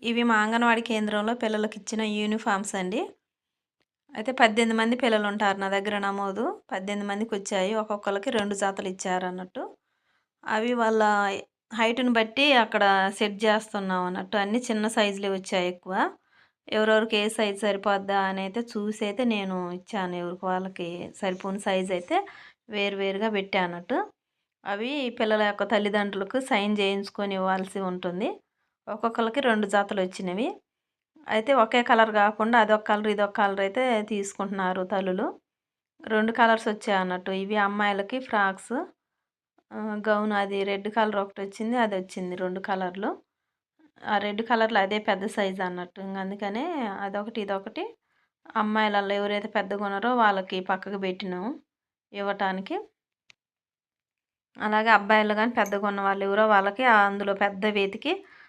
ఇవి మా అంగన్వాడీ కేంద్రంలో పిల్లలకిచ్చిన యూనిఫార్మ్స్ అండి. అయితే 18 మంది పిల్లలుంటారు నా దగ్గర నమోదు. 18 మందికొచ్చాయి. ఒక్కొక్కళ్ళకి 2 జతలిచ్చారన్నట్టు. అవి వాళ్ళ హైట్‌ని బట్టి అక్కడ సెట్ జేస్తున్నామన్నట్టు. అన్నీ చిన్న సైజులే వచ్చాయి ఎక్కువ. ఎవరెవరికి ఏ సైజ్ సరిపోద్దా అనైతే చూసైతే నేను ఇచ్చాను. ఎవరికి వాళ్ళకి సరిపోని సైజయితే వేరువేరుగా పెట్టా అన్నట్టు. అవి పిల్లల యొక్క తల్లిదండ్రులకు సైన్ జేయించుకొని ఇవ్వాల్సి ఉంటుంది. ఒక్కొక్కళ్ళకి 2 జతలొచ్చినవి. అయితే ఒకే కలర్ గాకుండా అదొక కలర్, ఇదొక కలర్ అయితే తీసుకుంటున్నారు తల్లులు. 2 కలర్స్ వచ్చాయన్నట్టు. ఇవి అమ్మాయిలకి ఫ్రాక్స్. గౌన్ అది రెడ్ కలర్ ఒకటొచ్చింది. అదొచ్చింది 2 కలర్‌లు. ఆ రెడ్ కలర్‌లో అదే పెద్ద సైజ్ అన్నట్టు. అందుకనే అదొకటి, ఇదొకటి అమ్మాయిలలో ఎవరైతే పెద్దగున్నారో వాళ్ళకి పక్కకు బెట్టినాము ఇవ్వటానికి. అలాగే అబ్బాయిలు గాని పెద్దగున్న వాళ్ళెవరో వాళ్ళకి అందులో పెద్దవి వెతికి